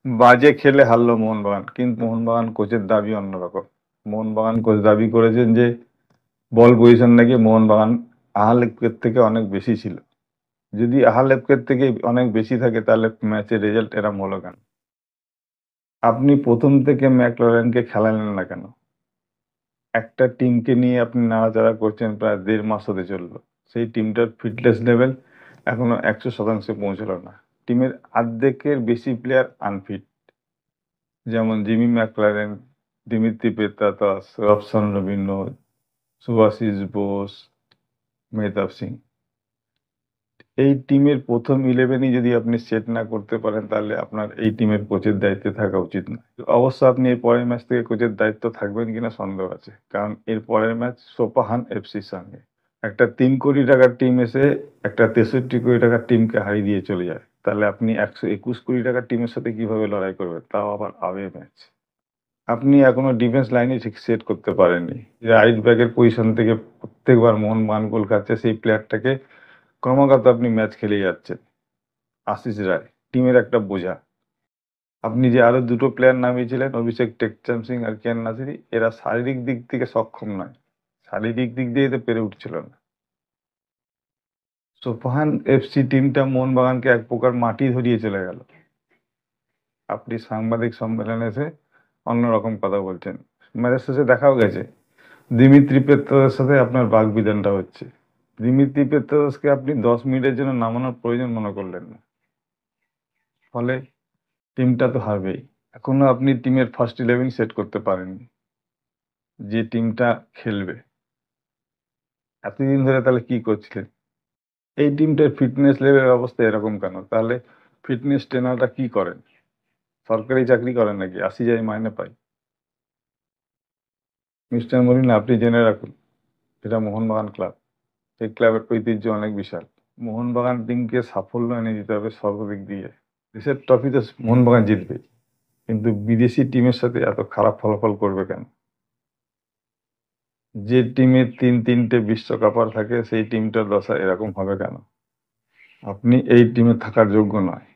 বাজে খেলে হারলো মোহনবাগান, কিন্তু মোহনবাগান কোচের দাবি অন্যরকম। মোহনবাগান কোচ দাবি করেছেন যে বল পজিশন নাকি মোহনবাগান আহালেপকের থেকে অনেক বেশি ছিল। যদি আহালেপকের থেকে অনেক বেশি থাকে তাহলে ম্যাচের রেজাল্ট এরম হলো কেন? আপনি প্রথম থেকে ম্যাকলারেনকে খেলালেন না কেন? একটা টিমকে নিয়ে আপনি নাড়াচাড়া করছেন প্রায় ১.৫ মাস হতে চললো। সেই টিমটার ফিটনেস লেভেল এখনো ১০০% পৌঁছলো না। টিমের অর্ধেকের বেশি প্লেয়ার আনফিট। যেমন Jimmy McLaren, Dimitri Petratos, Robson Robinho, Subhasish Bose, Mehtab Singh. এই টিমের প্রথম 11ই যদি আপনি সেট না করতে পারেন তাহলে আপনার এই টিমের কোচের দায়িত্বে থাকা উচিত না। অবশ্য আপনি এর পরের ম্যাচ থেকে কোচের দায়িত্ব থাকবেন কিনা সন্দেহ আছে, কারণ এর পরের ম্যাচ সোপাহান এফসির সঙ্গে। একটা ৩ কোটি টাকার টিম এসে একটা ৬৩ কোটি টাকার টিমকে হারিয়ে দিয়ে চলে যায়, তাহলে আপনি ১২১ কোটি টাকার টিমের সাথে কিভাবে লড়াই করবেন, তাও আবার আওয়ে ম্যাচ। আপনি এখনো ডিফেন্স লাইনে ঠিক সেট করতে পারেননি। যে রাইট ব্যাকের পজিশন থেকে প্রত্যেকবার মোহনবাগান গোল খাচ্ছে সেই প্লেয়ারটাকে ক্রমাগত আপনি ম্যাচ খেলে যাচ্ছেন। আশিস রায় টিমের একটা বোঝা। আপনি যে আরো দুটো প্লেয়ার নামিয়েছিলেন, অভিষেক টেকচাঁদ সিং আর কিয়ান নাসিরি, এরা শারীরিক দিক থেকে সক্ষম নয়। শারীরিক দিক দিয়ে তো পেরে উঠছিল না। সোপাহান এফসি টিমটা মোহনবাগানকে এক প্রকার মাটি ধরিয়ে চলে গেল। আপনি সাংবাদিক সম্মেলনে এসে অন্যরকম কথা বলছেন। ম্যাচের শেষে দেখাও গেছে দিমিত্রি পেত্রাতসের সাথে আপনার বাগবিতণ্ডা হচ্ছে। দিমিত্রি পেত্রাতসকে আপনি 10 মিনিটের জন্য নামানোর প্রয়োজন মনে করলেন না, ফলে টিমটা তো হারবেই। এখনো আপনি টিমের ফার্স্ট 11 সেট করতে পারেননি যে টিমটা খেলবে। এতদিন ধরে তাহলে কি করছিলেন? এই টিমটার ফিটনেস লেভেল অবস্থা এরকম কেন? তাহলে ফিটনেস ট্রেনাররা কি করেন? সরকারি চাকরি করেন নাকি ৮০,০০০ মাইনে পায়? মিস্টার মরিন, আপনি জেনে রাখুন, এটা মোহনবাগান ক্লাব। এই ক্লাবের ঐতিহ্য অনেক বিশাল। মোহনবাগান টিমকে সাফল্য এনে দিতে হবে সর্বদিক দিয়ে। দেশের ট্রফি তো মোহনবাগান জিতবে, কিন্তু বিদেশি টিমের সাথে এত খারাপ ফলাফল করবে কেন? যে টিমে ৩-৩টে বিশ্বকাপার থাকে সেই টিমটার দশা এরকম হবে কেন? আপনি এই টিমে থাকার যোগ্য নয়।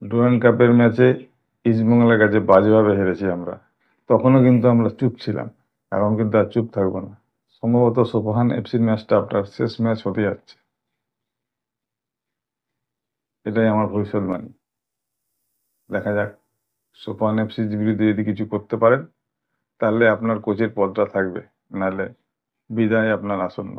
ডুরান্ড কাপের ম্যাচে ইস্টবেঙ্গলের কাছে বাজেভাবে হেরেছি আমরা, তখনও কিন্তু আমরা চুপ ছিলাম। এখন কিন্তু আর চুপ থাকবো না। সম্ভবত সোপাহান এফসির ম্যাচটা আপনার শেষ ম্যাচ হতে যাচ্ছে, এটাই আমার ভবিষ্যৎবাণী। দেখা যাক, সোপাহান এফসির বিরুদ্ধে যদি কিছু করতে পারেন তাহলে আপনার কোচের পদটা থাকবে, নাহলে বিদায় আপনার আসন্ন।